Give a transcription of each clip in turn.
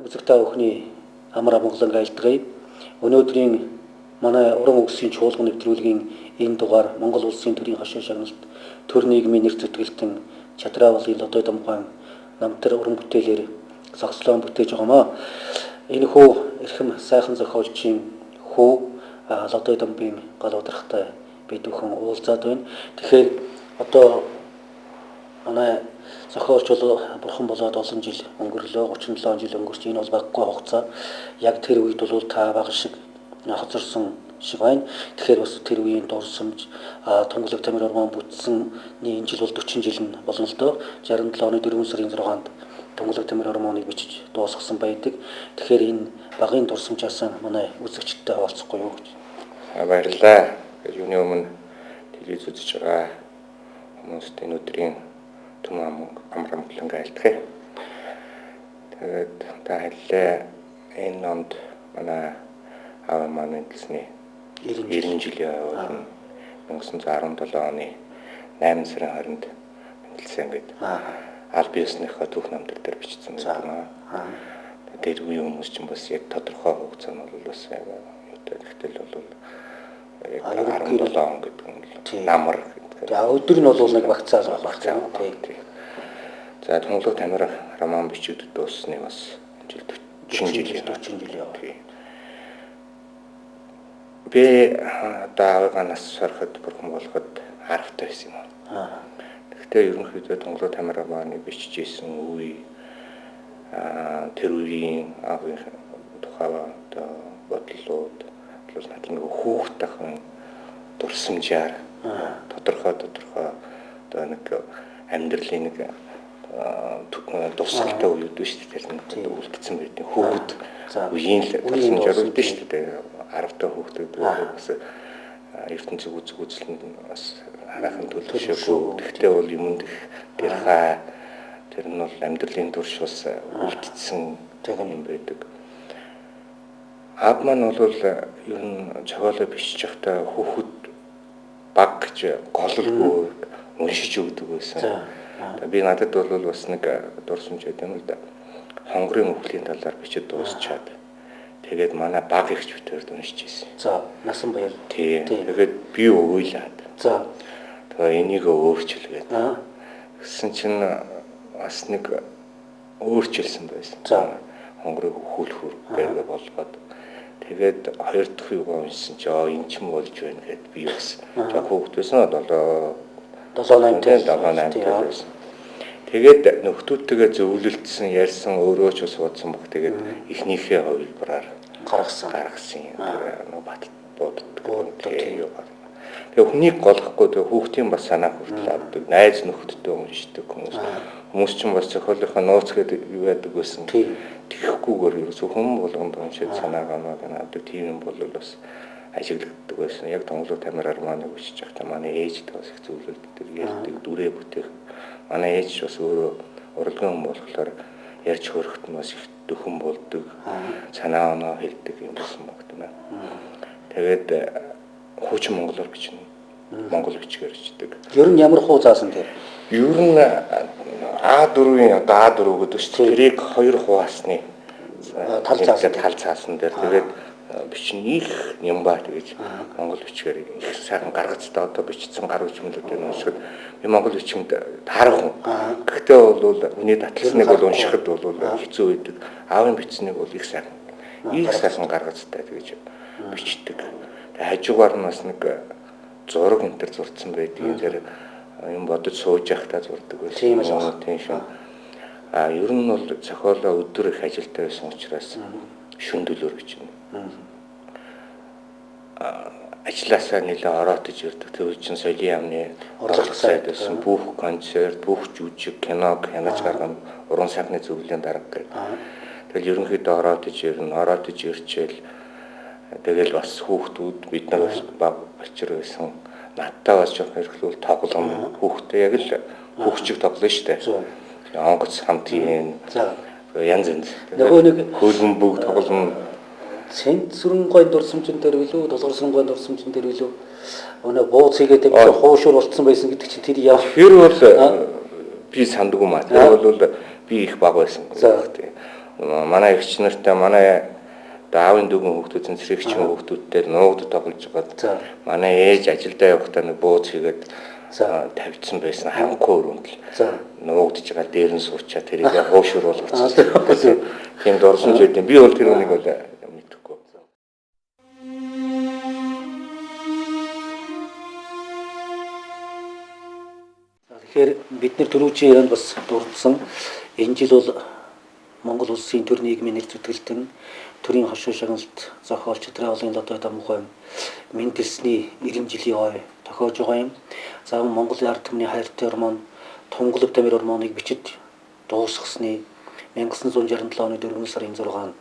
үзэгтэй өхний амар амгалан айлтгая. Өнөөдрийн манай уран өгсөлийн чуулган нэвтрүүлгийн энэ дугаар Монгол улсын төрийн хашаа шагналт төр нийгмийн нэр зэтгэлтэн Чадраавлын Лодой Дамгаан намтар уран бүтээлээр зогслон бүтээж байгаамаа. Энэ хүү эрхэм сайхан зохиолчийн хүү Лодой Дамбын гал ударгатай бид бүхэн уулзаад байна. Тэгэхээр одоо манай зохиолч бол бурхан болоод олон жил өнгөрлөө, 37 жил өнгөрч, энэ бол багагүй хугацаа. Яг тэр үед бол та бага шиг хоцорсон шиг байна. Тэгэхээр бас тэр үеийн дурсамж Тунгалаг Тамир Ормон бүтсэн энэ жил бол 40 жил нь болно л доо. 67 оны 4 сарын 6-нд Тунгалаг Тамир Ормоныг бичиж дуусгасан байдаг. Тэгэхээр энэ багын дурсамжаас манай үзэгчдтэй хаваалцахгүй юу гэж. Баярлалаа. Юуны өмнө телевиз үзэж байгаа хүмүүст энэ өдрийн түм амгалан айлтгая. Тэгээд та хэллээ энэ онд манай аав маань хэлсний 90 жилийн болно. 1917 оны 8 сарын 20-нд хэлсэн гэдэг. Аль биесийнхээ түүх намтар дээр бичсэн байна. Тэр үеийн хүмүүс ч бас яг тодорхой хугацаа нь бол бас яг тэгтэл бол яг 17 он гэдэг нь намар. Өдөр нь бол нэг багцаал багцаа. За Тунгалаг Тамир роман бичигдэж дууссаны бас 40 жил яваа. Би даавганаас сороход бурхан болоход харавтай байсан юм аа. Гэхдээ ерөнхийдөө Тунгалаг Тамир романыг бичиж исэн үе тэр үеийн аавын тухай бодлууд бол надад нэг хүүхдтэйхэн дурсамжаар тодорхой одоо нэг амьдралын нэг дурсгалтай үед биш тэр нэг үлдсэн байдаг хүүхд үеийн л дурсамжаар үлдсэн шүү дээ. 10 та хүүхдүүд бас ертөнцөг үзэлтэнд бас хараахан төлөвшөөгүй. Гэхдээ бол юмд тэр тэр нь бол амьдралын турш бас үлдсэн юм байдаг. Аав маань бол ер нь цогоолоо бичиж явахдаа хүүхэд баг гэж голлгүй уншиж өгдөг байсан. Би надад бол бас нэг дурсамж байт юм л да. Хонгорын өвлийн талаар бичиж дуусчаад тэгээд манай баг ихч битээр уншиж ирсэн. За, насан баяр. Тэгээд би уйлаад. За. Тэгээ энийг өөрчилгээд. Гэсэн чинь бас нэг өөрчилсөн байсан. За. Хонгорыг хүүлэхүр байгаад болгоод тэгээд хоёр дахь юугаа уншсан чи энэ ч юм болж байна гэд би бас яг хүүхдээсэн 7-8 байсан. Тэгээд нөхдүүдтэйгээ зөвлөлдсөн, ярьсан, өөрөө ч бас бодсон баг. Тэгээд эхнийхээ хувилбараар гаргасан юм. Бат бууддаг. Тэгээд хүнийг голохгүй тэгээд хүүхдийн бас санаа хүртэл авдаг. Найз нөхдөдөө уншдаг хүмүүс ч бас зохиолынхаа нууц гэдэг юу яадаг байсан. Тэххгүйгээр ерөөсөө хүн болгонд уншиж санаагаа авдаг. Тийм юм бол бас ажиглагддаг байсан. Яг Тунгалаг Тамир романыг бичиж байхдаа манай ээжд бас их зөвлөлддөг, ярьдаг, дүрээ бүтээх. Манай ээж бас өөрөө урлагийн хүн болохоор ярьж хөрөхт нь бас их дөхөн болдог. Санаа оноо хэлдэг юм болсон багтана. Тэгээд хуучин монголоор бичнэ. Монгол бичгээр бичдэг. Ер нь ямар хуу заасан тэр? Ер нь А4-ийн А4 гэдэг чинь тэрийг 2 хуваасны тал цаасан дээр тэгээд бичнэ их юм баа гэж монгол бичгээр их сайхан гаргацтай одоо бичсэн гар үчмэлүүд юм шиг би монгол бичмэд таарах. Гэхдээ бол үний таталсныг бол уншихад бол хэцүү байдаг. Аавын бичсэнийг бол их сайхан гаргацтай гэж бичдэг. Тэгээд хажуугаар нь бас нэг зураг энэ төр зурцсан байдаг. Энэ дээр юм бодож сууж явахдаа зурдаг байсан. Тийм шүү. Тийм шүү. Ер нь бол зохиолоо өдөр их ажилтаа байсан учраас шүндөлөөр бичнэ. Ажлаасаа нэлээ ороотож ирдэг. Тэр чинь соёлын яамны орлого сайд байсан. Бүх концерт, бүх жүжиг, киног хянаж гаргана. Уран сайхны зөвлөлийн дарга гэдэг. Тэгэл ерөнхийдөө ороотож ирчээл тэгэл бас хүүхдүүд бид нар баг болчир байсан. Надтай бас жоох хэрэглүүл тоглоом хүүхдээ яг л хүүхчиг тоглоно штэ. Онгоц хамтын янз янз. Нөгөө нэг хөлбөмбөг бүгд тоглоно. Цэнт сүрэнгүй дурсамжин дээр билүү, долгор сүрэнгүй дурсамжин дээр билүү. Өнөө бууц хийгээд хуушур болцсон байсан гэдэг чинь тэр яа. Тэр бол би сандгүй маа. Тэр бол би их баг байсан. манай эгч нартай манай аавын дүүгэн хүүхдүүд цэнцрэгчийн хүүхдүүдтэй нуугд тоглож байгаа. Манай ээж ажилдаа явахдаа нэг бууз хийгээд тавьчихсан байсан харанхуй өрөөнд л нуугдж байгаа дээр нь суучаа тэрийг хуушруулсан. Тийм дурсан зүйл юм. Би бол тэр үнийг бол мэдэхгүй. Тэгэхээр бид нэр түрүүчийн ярианд бас дурдсан энэ жил бол Монгол улсын төр нийгмийн нэр зүтгэлтэн төрийн хошуу шагналт зохиолч Чадрын Лодой Дамхайн мэндэлсний 90 жилийн ой тохиож байгаа юм. За Монголын ард түмний хайртай ормон Тунгалаг Дамир ормоныг бичиж дуусгасны 1967 оны 4 сарын 6-нд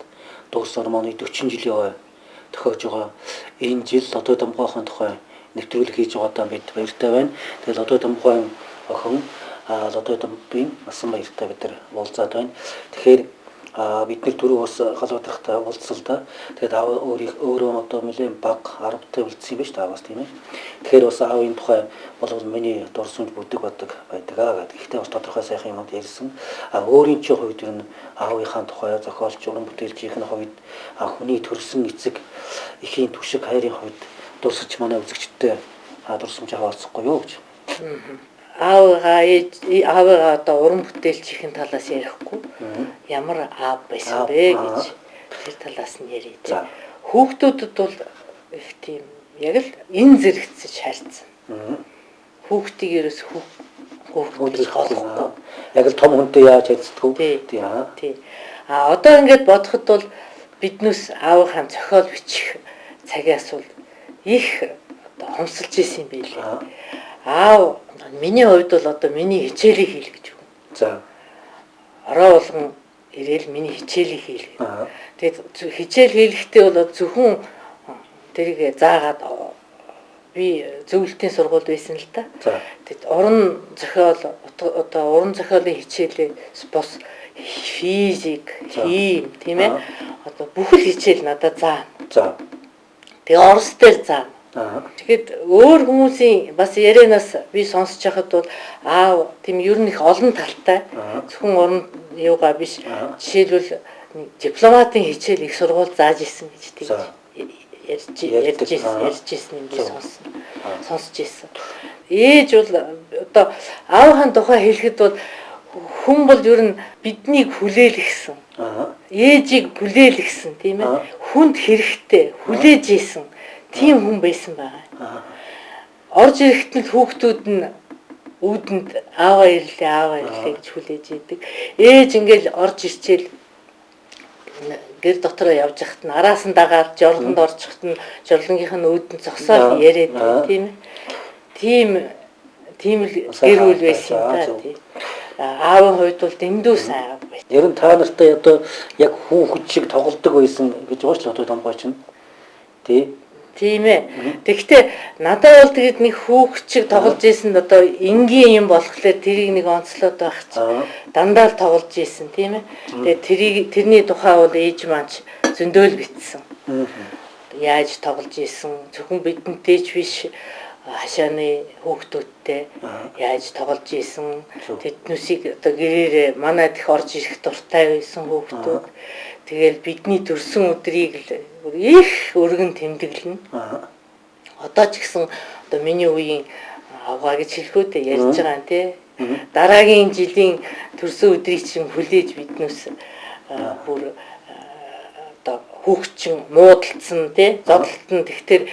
дууссан ормоны 40 жилийн ой тохиож байгаа. Энэ жил Лодой Дамхайнхын тухай нэвтрүүлэг хийж байгаадаа бид баяртай байна. Тэгээд Лодой Дамхайн охин Лодой Дамбын насан баяртай бид нар уулзаад байна. Тэгэхээр бид нар түрүү бас галуудрахтай уулзсалда. Тэгээд аав өөрөө одоо нэлээд баг 10-тай үлдсэн юм байна шүү дээ аваас тийм ээ. Тэгэхээр бас аавын тухай бол миний дурсамж бүдэг байдаг гэдэг. Гэхдээ бас тодорхой сайхан юмд ярьсан. Өөрийн чинь хувьд ер нь аавынхаа тухай зохиолч уран бүтээлчийн хувьд хүний төрсөн эцэг эхийн түшиг хайрын хувьд дурсаж манай үзэгчтэй дурсамж хаваалцахгүй юу гэж. Аавгаа одоо уран бүтээлчийн талаас ярихгүй ямар аав байсан бэ гэж тэр талаас нь яриа. Хүүхдүүдэд бол их тийм яг л энэ зэрэгцэж харьцсан. Хүүхдийг ерөөс хүүхдүүд голохгүй. Яг л том хүнтэй яаж харьцдаг вэ? Тий. Одоо ингээд бодоход бол биднээс аавынхаа зохиол бичих цагаас бол их одоо хомсолж исэн юм билээ. Аав миний хувьд бол одоо миний хичээлийг хийл гэж үг. За. Ороо болгон ирээл миний хичээлийг хийл. Тэгээд хичээл хийлэхдээ бол зөвхөн тэрийг заагаад би зөвлөлтийн сургууль байсан л та. Тэгээд уран зохиол одоо уран зохиолын хичээлээс бос физик, хим тийм ээ. Одоо бүх л хичээл надад заана. За. Тэгээд орос дээр заана. Тэгэхэд өөр хүмүүсийн бас ярианаас би сонсож байхад бол аав тийм ер нь их олон талтай зөвхөн уран юугаа биш жишээлбэл дипломатын хичээл их сургууль зааж исэн гэж тийм ярьж ирсэн юм би сонсож ирсэн. Ээж бол одоо аавын тухай хэлэхэд бол хүн бол ер нь биднийг хүлээлгсэн. Ээжийг хүлээлгсэн тийм ээ. Хүнд хэрэгтэй хүлээж ийсэн. Тийм хүн байсан байгаа. Орж ирэхэд нь хүүхдүүд нь үүдэнд ааваа ирлээ гэж хүлээж идэг. Ээж ингээл орж ирчээл гэр дотроо явж хахад нь араас нь дагаад жорлонд орж хахад нь жорлонгийнх нь үүдэнд зогсоод яриад тийм ээ. Тийм л гэр бүл байсан юм да тийм. Аавын хувьд бол дэндүү сайн аав байсан. Ер нь та нартай одоо яг хүүхэд шиг тоглодог байсан гэж уучлаарай Лодой Дамбай чинь. Тийм ээ. Тэгэхдээ надад бол тэгэд нэг хүүхэд шиг тоглож ийсэн одоо энгийн юм болохоор тэрийг нэг онцлоод байх чинь дандаа л тоглож ийсэн тийм ээ. Тэгээ тэрний тухай бол ээж маань зөндөөл битсэн. Яаж тоглож ийсэн зөвхөн бидэнтэй ч биш хашааны хүүхдүүдтэй яаж тоглож ийсэн тэднүүсийг одоо гэрээрээ манайд их орж ирэх дуртай байсан хүүхдүүд. Тэгэл бидний төрсөн өдрийг л их өргөн тэмдэглэнэ. Одоо ч гэсэн одоо миний үеийн авгаа гэж хэлэхүү дээ ярьж байгаа юм тий. Дараагийн жилийн төрсөн өдрийг чинь хүлээж биднээс бүр одоо хүүхчин муудалцсан тий. Зодтолтон тэгтэр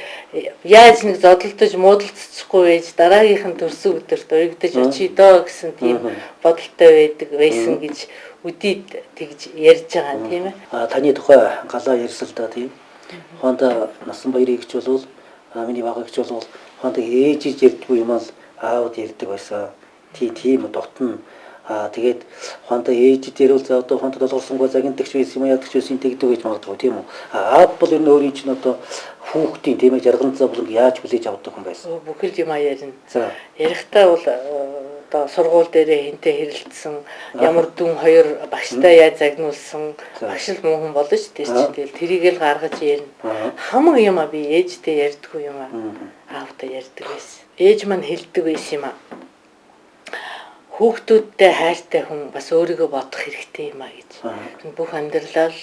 яаж нэг зодтолтож муудалцчихгүй байж дараагийнх нь төрсөн өдөрт уягдаж очие доо гэсэн тийм бодолтой байсан гэж үдийд тэгж ярьж байгаа тийм ээ. Таны тухай галаа ярьсал да тийм. Хондоо насан баярыг ч болвол миний багыг ч болвол хондоо ээжиж ярьдгүй юм ал аавд ярьдаг байсан. Тийм дотно. Тэгээд хондоо ээж дээр бол за одоо хондоо долгорсонгүй загинтагч байсан юм ядагч байсан тэгдэг гэж магадгүй тийм үү. Аав бол ер нь өөрийн чинь одоо хүүхдийн тийм ээ жаргалцаа болон яаж хүлээж авдаг хүн байсан. Бүхэл юм ярина. За ярихдаа бол одоо сургууль дээрээ хинтээ хэрэлдсэн ямар дүн хоёр багштай яаж загнуулсан багш л муу хүн болно шүү дээ чинь тэгэл тэрийг л гаргаж ярина. Хамаг юм би ээжтэй ярьдаггүй юм аавтай ярьдаг байсан. Ээж маань хэлдэг байсан юм хүүхдүүдтэй хайртай хүн бас өөрийгөө бодох хэрэгтэй юм а гэж. Бүх амьдралаа л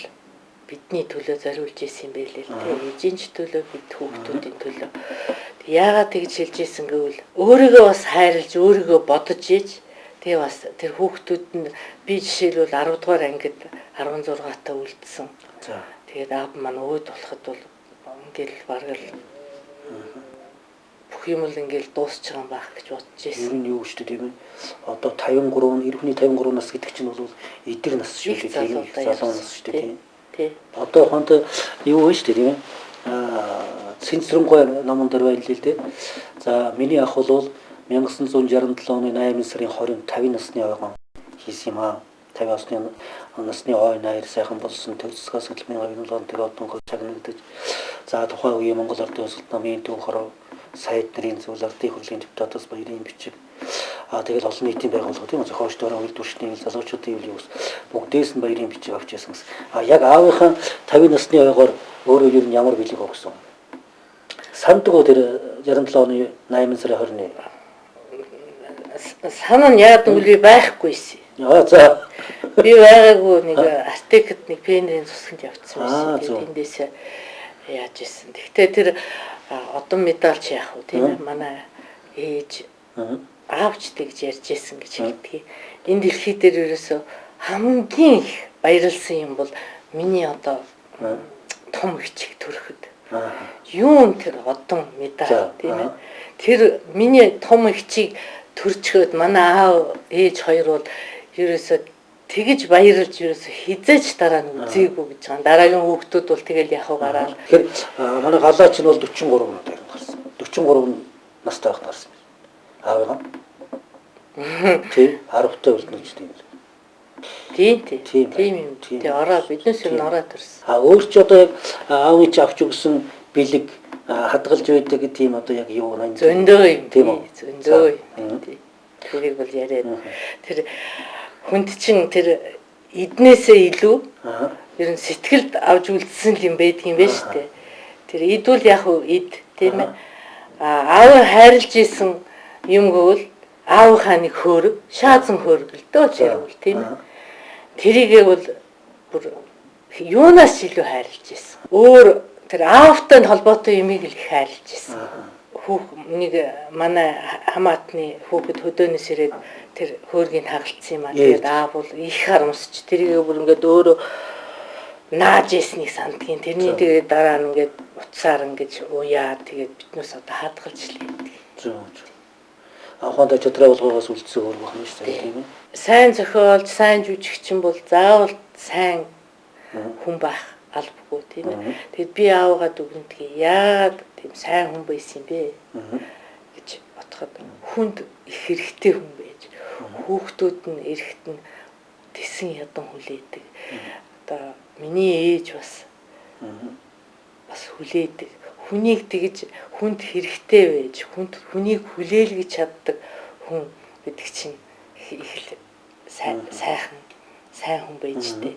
бидний төлөө зориулж исэн юм байлээ л дээ. Эжийн ч төлөө бид хүүхдүүдийн төлөө. Яагаад тэгж хэлж исэн гэвэл өөрийгөө бас хайрлаж, өөрийгөө бодож ийж тэгээ бас тэр хүүхдүүд нь би жишээлбэл 10 дугаар ангид 16 таа үлдсэн. Тэгээд аав маань өөд болоход бол ингээл бараг л бүх юм л ингээл дуусч байгаа юм байх гэж бодож байсан. Ер нь юу ч тийм ээ. Одоо 53, эр хүний 53 нас гэдэг чинь бол эдгээр нас шүү дээ. Залуу нас шүү дээ. Тий. Одоо хонд юу вэ шүү дээ тийм ээ. Цэнцрэнгой номон дээр байна л дээ. За миний ах бол 1967 оны 8 сарын 20-нд 50 насны ойгон хийсэн юм аа. 50 насны ой найр сайхан болсон төгсгөөс хөдөлмөрийн гавьяалын төгөөдөнгөө чагнагдаж за тухайн үеийн Монгол Ардын улсад намын түүхрөө сайд нарын зүйл ардын хурлын депутатаас баярын бичиг тэгэл олон нийтийн байгууллага тийм зохиолч дөрөв хөл түвшний залуучуудын үйл явц бүгдээс нь баярын бичиг авч яасан гэсэн. Яг аавынхаа 50 насны ойгоор өөрөө ер нь ямар бэлэг өгсөн. Сандгоо тэр 67 оны 8 сарын 20-ны санаа нь яг үгүй байхгүйсэн. За би байгаагүй нэг артикт нэг пенрийн цусганд явцсан байсан. Тэндээс яаж исэн. Гэхдээ тэр одон медальч яах вэ тийм ээ манай ээж аавч тэгж ярьж исэн гэж хэлдэг. Энэ дэлхий дээр ерөөсө хамгийн их баярлсан юм бол миний одоо том хичээг төрөхөд. Юун тэр одон медаль тийм ээ. Тэр миний том хичээг төрчгөөд манай аав ээж хоёр бол ерөөсө тэгж баярлж ерөөсө хизээч дараа нь үзээгүй гэж байгаа. Дараагийн хүүхдүүд бол тэгэл яхав гараад. Тэгэхээр манай галаач нь бол 43 настай гарсан. 43 настай байх гарсан. Аавгаа. Тий, 10-тай үлдэнэ тийм. Тийм юм. Тий ороо биднээс юм ороод ирсэн. Өөр ч одоо аавын ч авч өгсөн бэлэг хадгалж байдаг тийм одоо яг юу нэ зөндөө юм тийм үү зөндөө тэрийг бол яриад тэр хүнд чинь тэр эднээсээ илүү ер нь сэтгэлд авч үлдсэн юм байдаг юм байна шүү дээ. Тэр эдвэл яг уу эд тийм ээ аав хайрлж исэн юм гэвэл аавынхаа нэг хөөрөг шаазан хөөрөг л дөө чирвэл тийм ээ. Тэрийгээ бол бүр юунаас илүү хайрлж исэн. Өөр тэр аавтай холбоотой юмыг л их хайрлж исэн. Нэг манай хамаатны хүүхэд хөдөөнөөс ирээд тэр хөөргийг хагалцсан юм аа. Тэгээд аав бол их харамсч тэрийг бүр ингээд өөрөө нааж ийснийг сандгийн. Тэрний тэгээд дараа нь ингээд утсаар ингээд уяа тэгээд биднээс одоо хадгалж л байдаг. Зөв. Ахонда чөтрөө болгоогоос үлдсэн өөр байна шүү дээ тийм ээ. Сайн зохиолч, сайн жүжигчин бол заавал сайн хүн байх албагүй тийм ээ. Тэгэд би аавгаа дүгнэдгийг яг тийм сайн хүн байсан юм бэ гэж бодоход хүнд их хэрэгтэй хүн байж. Хүүхдүүд нь эрэхт нь тэсэн ядан хүлээдэг. Одоо миний ээж бас хүлээдэг. Хүнийг тэгж хүнд хэрэгтэй байж, хүнийг хүлээлгэж чаддаг хүн гэдэг чинь их сайхан хүн байж тээ.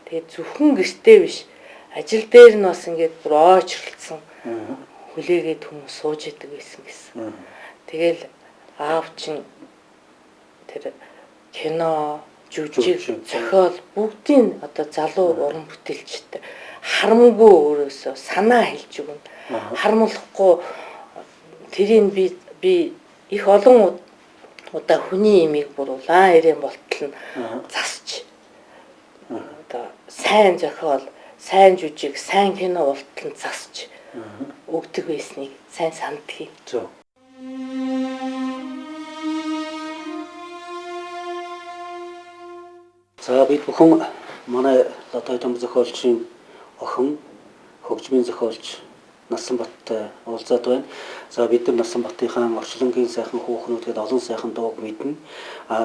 Тэгээд зөвхөн гэртээ биш ажил дээр нь бас ингээд бүр ойчрлцсан хүлээгээд хүмүүс сууж идэг байсан гэсэн. Тэгэл аав чинь тэр кино, жүжиг, зохиол бүгдийн одоо залуу уран бүтээлчтэй харамгүй өөрөөсөө санаа хэлж өгнө. Харамлахгүй тэрийг би их олон удаа хүний имийг буруулаа ирээн болтол нь засч одоо сайн зохиол, сайн жүжиг, сайн кино болтол нь засч өгдөг байсныг сайн сандхий. Зөв. За бид бүхэн манай Латай том зохиолчийн охин хөгжмийн зохиолч Насанбаттай уулзаад байна. За бид нар Насанбатынхаа орчлонгийн сайхан хүүхнүүдэд олон сайхан дууг мэднэ.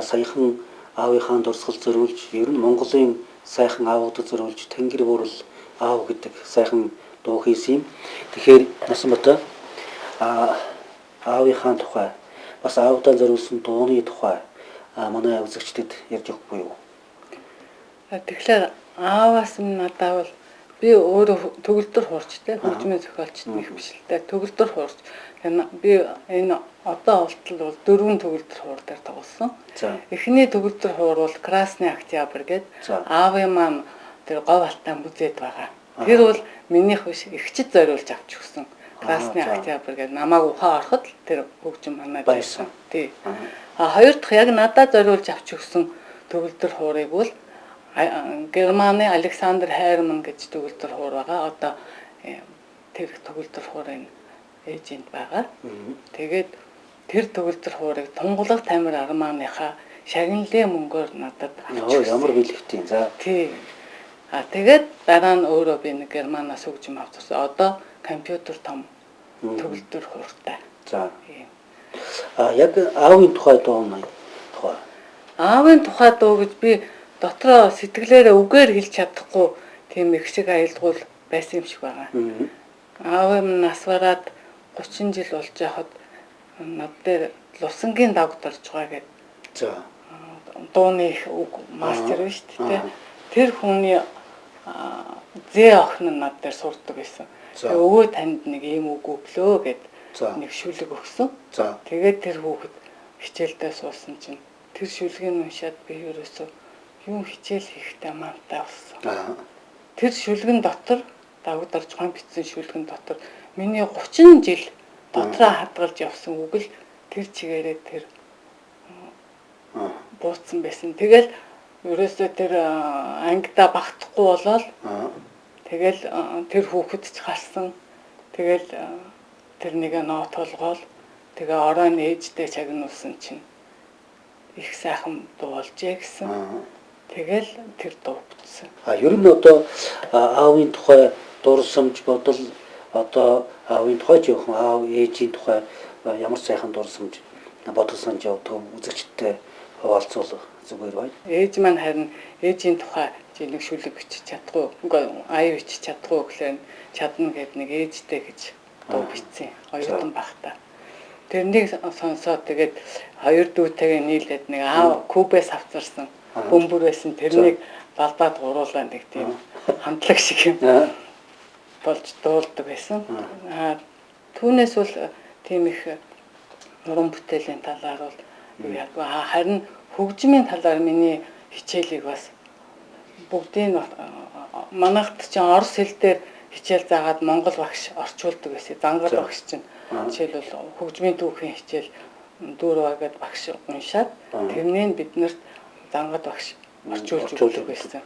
Саяхан аавынхаа дурсгал зориулж, ер нь Монголын сайхан аавуудад зориулж Тэнгэр буурал аав гэдэг сайхан дуу хийсэн юм. Тэгэхээр Насанбат аавынхаа тухай бас аавдаа зориулсан дууны тухай манай үзэгчдэд ярьж өгөхгүй юу? Тэгэхээр ааваас нь надад бол би өөрөө төгөлдөр хуурчтай хөгжмийн зохиолчд их биш л дээ. Төгөлдөр хуурч. Би энэ одоо олтол бол 4 төгөлдөр хуур дээр тоглосон. Эхний төгөлдөр хуур бол Красный Октябрь гэдэг аавын маань тэр говь алтан бүзээд байгаа. Тэр бол минийх биш ихчд зориулж авч өгсөн. Красный Октябрь гэдэг намааг ухаан ороход тэр хөгжим манайд байсан. Тий. Хоёр дахь яг надад зориулж авч өгсөн төгөлдөр хуурыг бол Германы Александр Хайрман гэж төгөлдөр хуур байгаа. Одоо тэр төгөлдөр хуурын эйжент байгаа. Тэгээд тэр төгөлдөр хуурыг Тунгалаг Тамир Армааныхаа шагналын мөнгөөр надад авч өгсөн. Ямар бэлгэвтийн. За. Тий. Тэгээд дараа нь өөрөө би нэг Германаас хөгжим авчихсан. Одоо компьютер том төгөлдөр хууртай. За. Яг аавын тухай дуу нь тухай. Аавын тухай дуу гэж би дотроо сэтгэлээрээ үгээр хэлж чадахгүй тийм их шиг аялдгуул байсан юм шиг байгаа. Аав минь нас бараад 30 жил болж байхад над дээр Лусангийн давд орж байгаа гэдэг. За. Дууны үг мастер биш үү? Тэр хүний зээ охин нь над дээр сурдаг байсан. Тэгээ өвөө танд нэг ийм үг өглөө гэд нэг шүлэг өгсөн. Тэгээд тэр хүүхэд хичээлдээ суусан чинь тэр шүлгийг уншаад би ерөөсөө юу хичээл хийхдээ мантай болсон. Тэр шүлгэн дотор давд орж гон бичсэн шүлгэн дотор миний 30 жил дотроо хадгалж явсан үг л тэр чигээрээ тэр бууцсан байсан. Тэгэл ерөөсөө тэр ангида багтахгүй болоод тэгэл тэр хүүхэд ч гарсан. Тэгэл тэр нэг ноот толгоол тэгээ оройн ээжтэй чагнуулсан чинь их сайхан дуулжээ гэсэн. Тэгэл тэр дуу бүтсэн. Ер нь одоо аавын тухай дурсамж бодол одоо аавын тухай жоохон аав ээжийн тухай ямар сайхан дурсамж бодсон явдаг үзэгчтэй хаваалцуулах зүгээр байна. Ээж маань харин ээжийн тухай нэг шүлэг бичиж чадахгүй, аяа бичиж чадахгүй гэхлээр чадна гэд нэг ээжтэй гэж дуу бичсэн. Оюутан багтаа. Тэрнийг сонсоод тэгээд хоёр дүүтэйгээ нийлээд нэг аав Кубээс авчирсан бөмбөр байсан. Тэрнийг балбаад гуруулаа нэг тийм хамтлаг шиг юм болж дуулдаг байсан. Түүнээс бол тийм их уран бүтээлийн талаар бол яадаг. Харин хөгжмийн талаар миний хичээлийг бас бүгдийг манайхд чинь орос хэл дээр хичээл заагаад монгол багш орчуулдаг байсан. Зангал багш чинь жишээлбэл хөгжмийн түүхийн хичээл дүүрваа гэдэг багш уншаад тэрнийг биднэрт зангал багш орчуулж өгдөг байсан.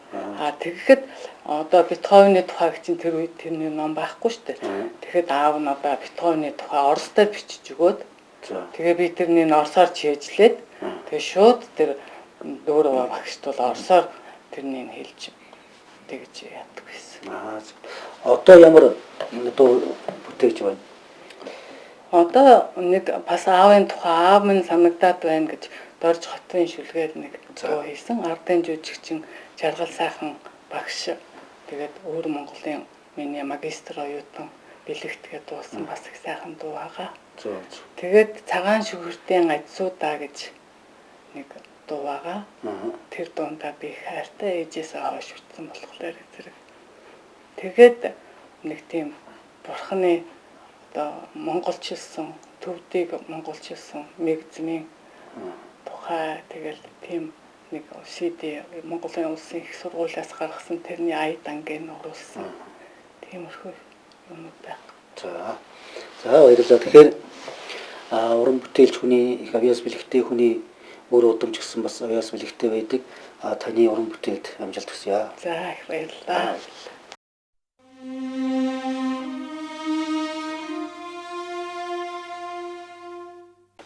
Тэгэхэд одоо Бетховены тухай чинь тэр үед тэрний ном байхгүй шүү дээ. Тэгэхэд аав нь одоо Бетховены тухай оростой бичиж өгөөд тэгээ би тэрнийг орсоор чийжлээд тэгээ шууд тэр дүүрваа багшд бол орсоор тэрнийг хэлж тэгж яадаг байсан. Одоо ямар дуу бүтээж байна? Одоо нэг бас аавын тухай аав минь санагдаад байна гэж Дорж хотын шүлгээр нэг дуу хийсэн. Ардын жүжигчин жаргал сайхан багш тэгээд өөр Монголын миний магистр оюутан бэлэгтгээд дуусан бас их сайхан дуу байгаа. Тэгээд цагаан шүгэртийн ажсуудаа гэж нэг дуу байгаа. Тэр дундаа би хайртай ээжээсээ хойш утсан болохоор зэрэг. Тэгээд нэг тийм бурхны одоо монголчилсан төвдийг монголчилсан мэгзмийн тухай тэгэл тийм нэг CD Монголын улсын их сургуулиас гаргасан тэрний ая дангийг оруулсан. Тиймэрхүү юмуд байна. За баярлалаа. Тэгэхээр уран бүтээлч хүний их авьяас бэлэгтэй хүний өөр удамч гэсэн бас авьяас бэлэгтэй байдаг. Таны уран бүтээлд амжилт хүсье. За их баярлалаа.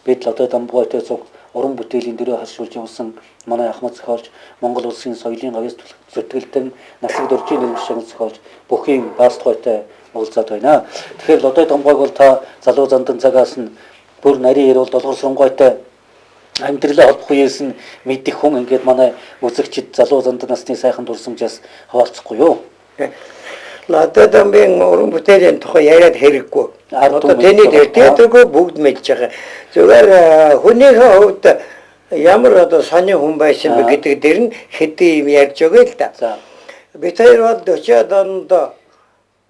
Бид одоо Дамбуйтай цуг уран бүтээлийн дөрөв харшуулж явсан манай Ахмад зохиолч Монгол улсын соёлын авьяас зүтгэлтэн насаг дөржийн нэлмшин зохиолч бүхийн Баастгойтой уулзаад байна. Тэгэхээр Лодой Дамбуйг бол та залуу зандан цагаас нь бүр нарийн ярил долгор сонгойтой амьдралаа холбох үеэс нь мэдих хүн ингээд манай үзэгчид залуу зандан насны сайхан дурсамжаас хаваалцахгүй юу? Лодой Дамбуйн уран бүтээлийн тухай яриад хэрэггүй. Одоо тэний дээртэйгөө бүгд мэдж байгаа. Зүгээр хүнийхээ хувьд ямар одоо сони хүн байсан бэ гэдэг дээр нь хэдий юм ярьж байгаа л да. бид хоёр бол 40-аад онд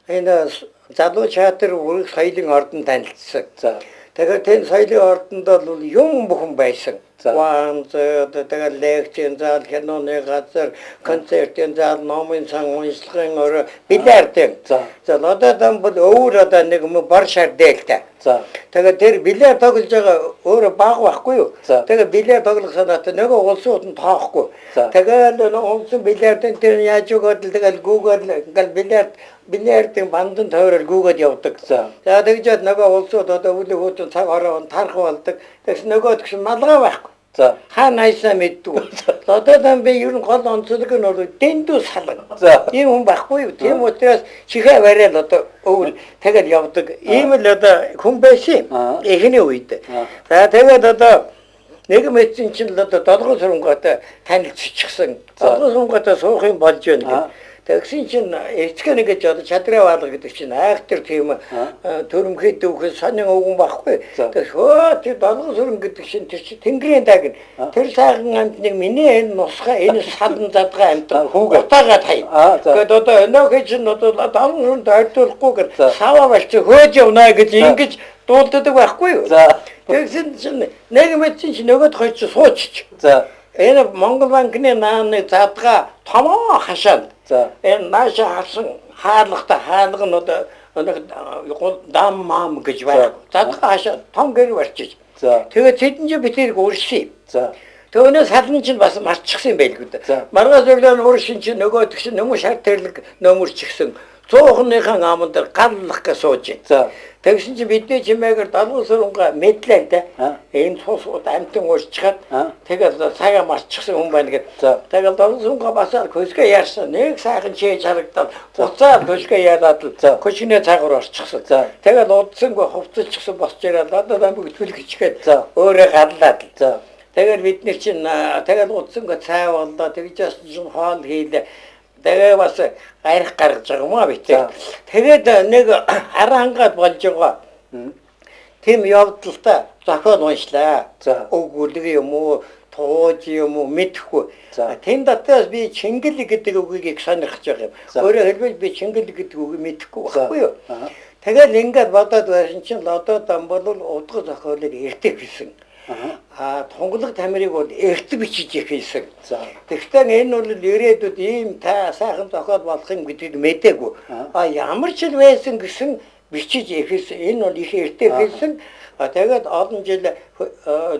энэ залуу театр үргэлж соёлын ордонд танилцсан. За. Тэгэхээр тэр соёлын ордонд бол юм бүхэн байсан. Тэгээд лекцийн зал, киноны газар, концертын зал, номын сан, уншлагын орой, бильярдын. За одоо бол өөр одоо нэг бор шар дээлтэй. За. Тэгээд тэр бильярд тоглож байгаа өөрөө баг байхгүй юу? Тэгээд бильярд тоглох санаатай нөгөө улсууд нь тоохгүй. Тэгээд улсын бильярдын тэр яаж өгөөд тэгэл гүүгээл ингээл бильярдын бандан тойрол гүүгээд явдаг. За тэгж нөгөө улсууд одоо үл хөөтөн цаг ороо тарах болдог. Тэгс нөгөө тэгш малгай байхгүй. За хаана хайсаа мэддэг. Одоо би ер нь гол онцлог нь бол дэндүү салан. За ийм хүн байхгүй юу? Тийм учраас чихээ барайл одоо өвөл тэгэл явдаг. Ийм л одоо хүн байсан. Эхний үед. За тэгээд одоо нэг мэдсэн чинь л одоо долгон сурунгаатай танилцчихсан. Долгон сурунгаатай суух юм болж байна гэх. Тэгсэн чинь эцэг нэг гэж одоо чадраа баалга гэдэг чинь актер тийм төрөмхөд дүүхээс сонин өвгөн байхгүй. Тэгэхээр хөө тэр долгон сүрэн гэдэг чинь тэр чинь тэнгэрийн даг. Тэр сайхан амтныг миний энэ нусгаа энэ салан задгаа амт утаагаад хай. Тэгээд одоо өнөөхөө чинь одоо долгон сүрэнд ойртуулахгүйгээр сава болчих хөөж явна гэж ингэж дуулдаг байхгүй юу. Тэгсэн чинь нэг мэдсэн чинь нөгөөд хоёр чинь суучч. За энэ Монгол банкны нааны задгаа томоо хашаад. За энэ нааша харсан хаалгатай хаалга нь одоо дам мам гэж байна. Задгаа хашаад том гэр барьчих. За тэгээд тэдэн чинь битэрэг уршив. За түүнээс салан чинь бас марчихсан юм байлгүй дээ. Маргаас өглөө уршин чинь нөгөө тэгш нөмөр шар тэрлэг нөмөрчихсэн. 100-ныхан аман дээр галлах гэж сууж байна. За тэгсэн чинь бидний чимээгээр далгын сүрэнгээ мэдлээ дээ. Энэ цусууд амтан уурчгаад тэгэл цагаа марчихсан хүн байна гэд. Тэгэл далгын сүрэнгээ басаар хөсгөө яарсан. Нэг сайхан чээж харагдаад буцаад хөсгөө яарад л көчнөө цагаар орчихсон. Тэгэл удсангүй хувцалчихсан босч ирээд одоо дамбыг төлгөчгээд өөрөө галлаад. Тэгэл бид нар чинь тэгэл удсангүй цай боллоо тэгжээс чинь хоол хийлээ. Тэгээ бас гарах гаргаж байгаа юм аа бит. Тэгээд нэг арангаад болж байгаа. Тэм явдалтай зохиол уншлаа. Өгүүлэг юм уу, тууж юм уу мэдэхгүй. Тэнд дотоос би Чингэл гэдэг үгийг сонирхож байгаа юм. Өөрөөр хэлбэл би Чингэл гэдэг үгийг мэдэхгүй байхгүй юу? Тэгээд ингээд бодоод байсан чинь одоо дам бол удаа зохиолыг эртэг хэлсэн. Тунгалаг тамирыг бол эрт бичиж хийсэн. Тэгвэл энэ бол ирээдүйд ийм та сайхан зохиол болох юм гэдгийг мэдээгүй. Ямар ч л байсан гэсэн бичиж хийсэн. Энэ бол их эртээ хийсэн. Тэгээд олон жил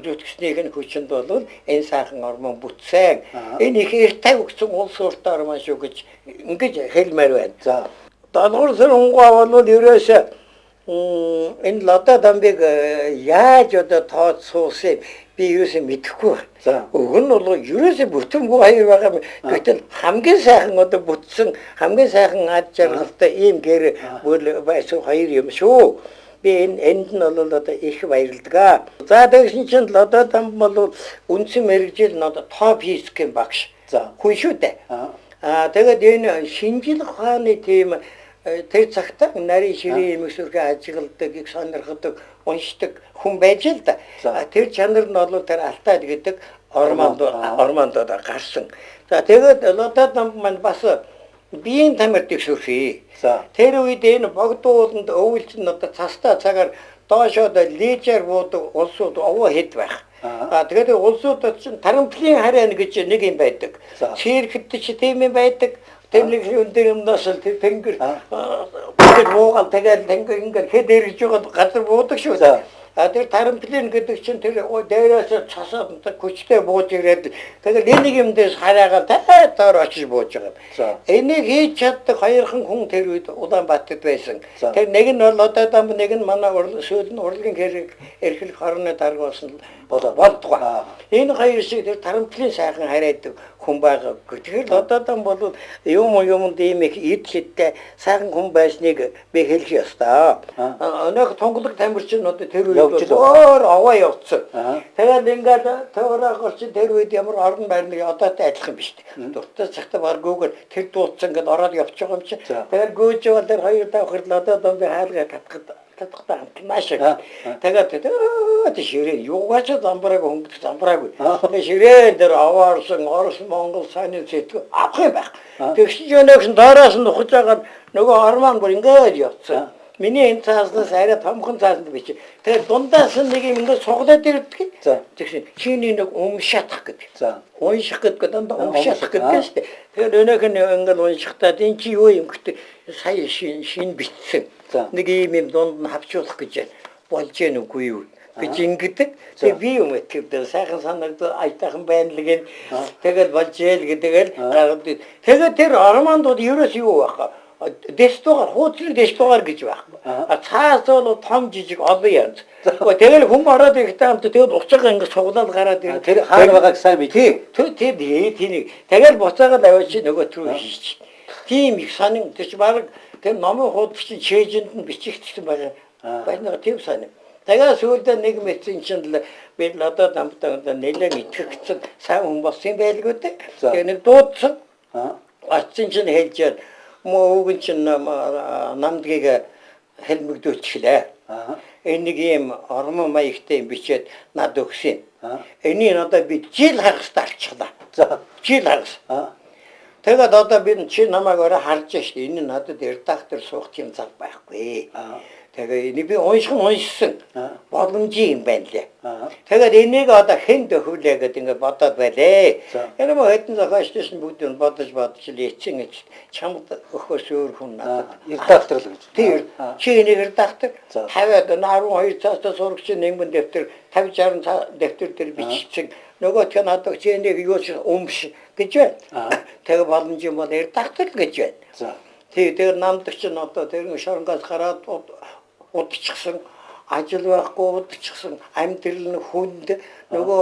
зүтгэснийх нь хүчинд бол энэ сайхан ормон бүтсэн. Энэ их эртээ өгсөн улс уртаа ормон шүү гэж ингэж хэлмээр байна. За долгор сүрэнгаа бол ерөөсөө энэ лада дамбыг яаж одоо тоод суусан би юусэн мэдэхгүй. Уг нь бол ерөөсөө бүтэмгүй хоёр байгаа юм. Гэтэл хамгийн сайхан одоо бүтсэн хамгийн сайхан ад жаргалтай ийм гэр бүл байсан хоёр юм шүү. Би энд нь бол одоо их баярлдаг. За тэгсэн чинь лада дамб бол үндсэн мэрэгжил нь одоо топ хийсгэн багш. Хүн шүү дээ. Тэгээд энэ шинжил ухааны тийм тэр цагтаа нарийн ширээ эмэгсүүргээ ажигладаг, их сонирхдаг, уншдаг хүн байж л да. Тэр чанар нь бол тэр алтаад гэдэг ормондод гарсан. За тэгээд лада дамб маань бас биеийн тамир дэвшүүлхий. Тэр үед энэ богдууланд өвөлч нь одоо цастаа цагаар доошоод лижер буудаг улсууд овоо хэд байх. Тэгээд улсуудад чинь тарамплын харайна гэж нэг юм байдаг. Цэрэгт ч тийм юм байдаг. Тэнийг өндөр юмнаас л тэнгэр буугаал тэгээд тэнгэр ингээд хэд ирж байгаа газар буудаг шүү. Тэр тарамплин гэдэг чинь тэр дээрээс цасаад хүчтэй бууж ирээд тэгээд энийг юм дээс хараагаад таар очиж бууж байгаа. Энийг хийж чаддаг хоёрхан хүн тэр үед Улаанбаатарт байсан. Тэр нэг нь бол одоо дам нэг нь манай сүүл нь урлагийн эрхлэх хорны дарга болсон болдгоо. Энэ хоёр шиг тэр тарамплин сайхан хараадаг хүн байгаа. Тэгэхээр одоо дам бол юмд ийм их идэлтэй сайхан хүн байсныг би хэлэх ёстой. Өнөөх тунгалаг тамирчин одоо тэр үед өөр овоо явцсан. Тэгээд ингээд төөрөөгөр чи тэр үед ямар орон байрныг одоотой адилхан биш. Дуртай цагтаа баргүйгээр тэр дуудсан ингээд ороод явж байгаа юм чи. Тэгээд гүйж бол тэр хоёр давхар одоо дам би хаалгаа татхад татахтаа амтнаашаа. Тэгээд ширээ юугаач замбрааг хөнгөх замбраагүй. Тэгээд ширээ дээр аваарсан Орос Монгол сайн зэтгэв авах юм байх. Тэгсэн чинь нөгөөс нь доороос нь ухаж байгаа нөгөө ормон бүр ингээд явцсан. Миний энэ цааснаас арай томхон цаасанд бич. Тэгээд дундаас нэг юм ингээд суглаад ирдэг. Тэгсэн чиний нэг умшаатах гэдэг. Унших гэдэг дандаа умшаатах гэдэг шүү дээ. Тэгээд өнөөх нь ингээд уншихтаа энэ чи юу юм гэдэг сая шин битсэн. Нэг юм дунд нь хавчуулах гэж болж гэнэ үгүй юу гэж ингэдэг. Тэгээд би юм итгэвдээ сайхан санагдаад айтайхан байнлаг нь тэгээд болж ял гэдэгэл гаргад. Тэгээд тэр ормондууд ерөөс юу байх вэ? Дэстугаар хуучин дэстугаар гэж байхгүй. Цаас бол том жижиг олон янз. Тэгэл хүм ороод ирэхдээ хамт тэгэл уцаага ингэ суглаад гараад ирээ. Тэр хаана байгааг сайн мэдээ. Тэнийг тэгэл буцаагаад аваач нөгөө трүү хийчих. Тийм их сонин тэр чи баг тэр номын хуудас чинь чэйжэнд нь бичигдсэн байгаа. Байна тийм сонин. Тэгээд сүүлдээ нэг мэдсэн чинь л би л одоо намтаа нэлээд итгэгдсэн сайн хүн болсон байлгүй дээ. Тэгээ нэг дуудсан. Аччин чинь хэлжээд мөн чинь намдгийг хэлмэгдүүлчихлээ. Энийг ийм ормон маягтай бичээд над өгсөн. Энийг одоо би жил хагас талчихлаа. Жил хагас. Тэгээд одоо би чи намайг орой харж штэ. Энэ надад редактор суух юм зав байхгүй. Тэгээд энийг би уншсан. Боломж юм байна лээ. Тэгээд энийг одоо хэн дөхвлээ гэдэг ингээд бодоод байлээ. Энэ мөн хэдэн зохиолчдоос нь бүгд нь бодож л эцэн чамд өхөөс өөр хүн надад редактор л гэж. Тийм. Чи энийг редактор 50-аад 12 цаастаа сурагч нэгэн дэвтэр 50-60 дэвтэр дээр бичсэн. Нөгөө тэр надад чи энийг юу ч өмш гэж байна. Тэгээд боломж юм бол редактор гэж байна. Тэгээд намдаг чинь одоо тэр шоронгоос гараад удчихсан ажил байхгүй удчихсан амьдрал нь хүнд нөгөө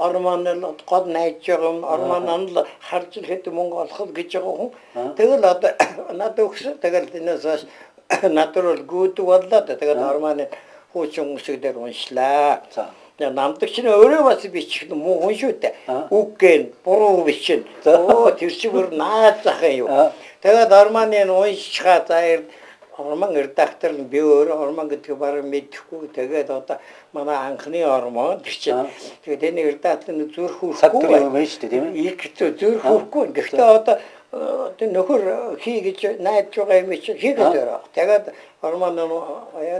ормон л гол найж байгаа ормон нь харж ирэхэд мөнгө олох гэж байгаа хүн. Тэгэл одоо надад өгсөн. Тэгэл энэс надад гүд боллоо. Тэгээд ормоны хуучин хүмүүсээр уншлаа. Намдаг чинь өөрөө бас бичих муу хүн шүү дээ. Үг гэн буруу бичин. Тэр чинь бүр наад зах юм. Тэгээд ормоны уншчихаа заяа ормон редактор нь би өөрөө ормон гэдгийг бараг мэдэхгүй. Тэгээд одоо манай анхны ормон чинь тэгээд энэ редактор нь зүрх хүрхгүй юм байна шүү дээ тийм ээ. Их зүрх хүрхгүй. Гэхдээ одоо тэр нөхөр хий гэж найдаж байгаа юм чи хийгээд байгаа. Тэгээд ормон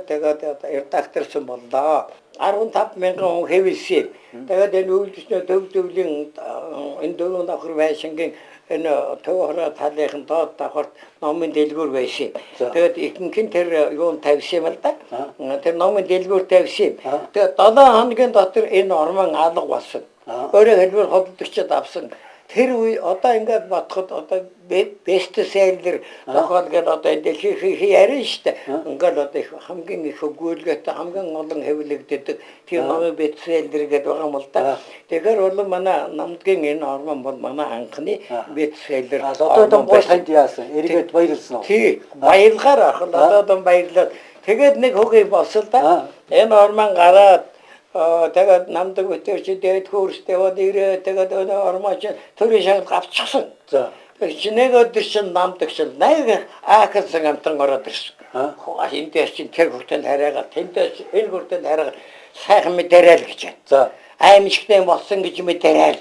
тэгээд редакторсон боллоо. 15,000 хүн хэвлсэн. Тэгээд энэ үйлчлэгчдийн төвлийн энэ дөрөв давхар байшингийн энэ төвхөрө талын доод давхарт номын дэлгүүр байсан. Тэгээд ихэнх тэр юу тавьсан юм л да. Тэр номын дэлгүүр тавьсан. Тэгээд 7 хоногийн дотор энэ ормон алга болсон. Өөрөөр хэлбэл хөдөлгчд авсан. Тэр үе одоо ингээд бодоход одоо бест селлер нохол гэдэг одоо энэ дэлхийх яриа штэ. Ингээд одоо их хамгийн их өгүүлгээтэй хамгийн олон хэвлэгддэг тийм номын бест селлер гэдэг байгаа юм л да. Тэгэхээр бол манай намдгийн энэ ормон бол манай анхны бест селлер. Одоо бол танд яасан? Эргээд баярлсан уу? Тий. Баяргаар ахал одоо баярлаад тэгээд нэг хөгийн болсон да. Энэ ормон гараад тэгээд намдаг өтөрч дээд хөрстэй бол ирээ тэгээд өнөө ормооч төрийн шагнал авчихсан. Тэр нэг өдөр чинь намдаг чинь нэг аахсан амтан ороод ирсэн. Эндээс чинь тэр хүртэл хараагаа тэндээс энэ хүртэл хараагаа сайхан мэдэрэл гэж байна. Аймшигтай болсон гэж мэдэрэл.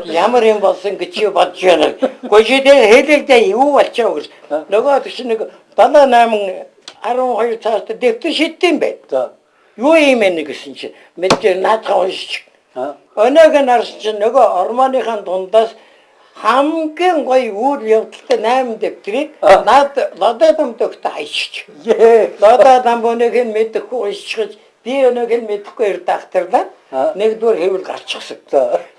Ямар юм болсон гэж бодож байна. Гojидээ хэлэлдээ юу болчихоо гэж. Нөгөө чинь нэг 78 12 цаашд дэвтэр шийдтiin байна. Юу юм ээ гэсэн чинь мэдээ наадхан уншиж. Өнөөг нь харсан чинь нөгөө ормоныхаа дундаас хамгийн гоё үйл явдалтай 8 дэвтрийг надад өгтөө хайчих. Надад амбоныг нь мэдэхгүй уншиж би өнөөг нь мэдэхгүй редакторлаа нэгдүгээр хэвэл гарчихсан.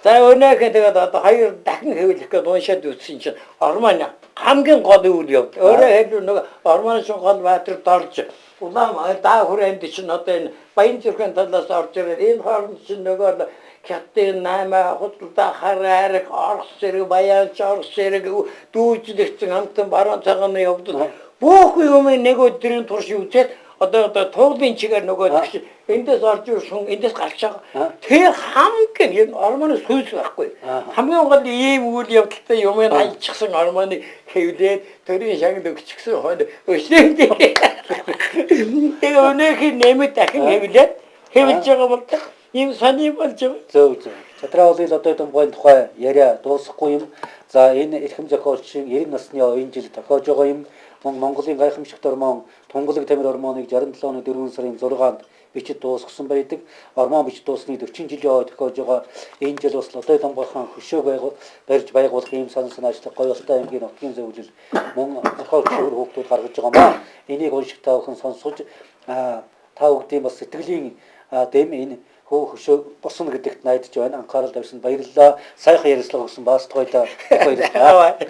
За өнөөг тэгээд одоо хоёр дахин хэвлэх гээд уншаад үзсэн чинь ормон хамгийн гол үйл явдал. Өөрөөр хэлбэл нөгөө ормон шиг гол баатар дорж улаан даа хүрээнд чинь одоо энэ баян зүрхэн талаас орж ирээд энэ хооронд чинь нөгөө хятадын 8 худалдаа хараарах орос зэрэг баянч орос зэрэг дүүжлэгцэн хамтан баруун цагааны явдал бүх юм нэг өдрийн турш үзээд одоо туулын чигээр нөгөө эндээс орж ирсэн эндээс гарч байгаа. Тэр хамгийн энэ ормоны сүйс байхгүй. Хамгийн гол ийм үйл явдалтай юм альчихсан ормоны хэвлээд төрийн шагнал өгчихсэн хойно өшөөд. Тэгээ өнөөхий нэмэт дахин хэвлээд хэвлж байгаа бол ийм сони болж байгаа. Зөв. Чадраа уулын одоо думгойн тухай яриа дуусахгүй юм. За энэ эрхэм зохиолчийн 90 насны оюун жил тохиож байгаа юм. Монголын гайхамшигт ормон Тунгалаг тамир ормоныг 67 оны 4 сарын 6-нд бичиж дуусгасан байдаг. Ормон бичиж дуусны 40 жилийн хойд тохиож байгаа энэ жил бас Лодой Домгойхон хөшөө барьж байгуулах ийм сансан ажлыг Гоёлтой аймгийн нутгийн зөвлөл мөн орхоо хөшөөр хүүхдүүд гаргаж байгаа маа. Энийг унших та бүхэн сонсож та бүхдийн бас сэтгэлийн дэм энэ хөшөө босно гэдэгт найдаж байна. Анхаарал тавьсан баярлалаа. Сайхан ярилцлага өгсөн баастгойлоо баярлалаа.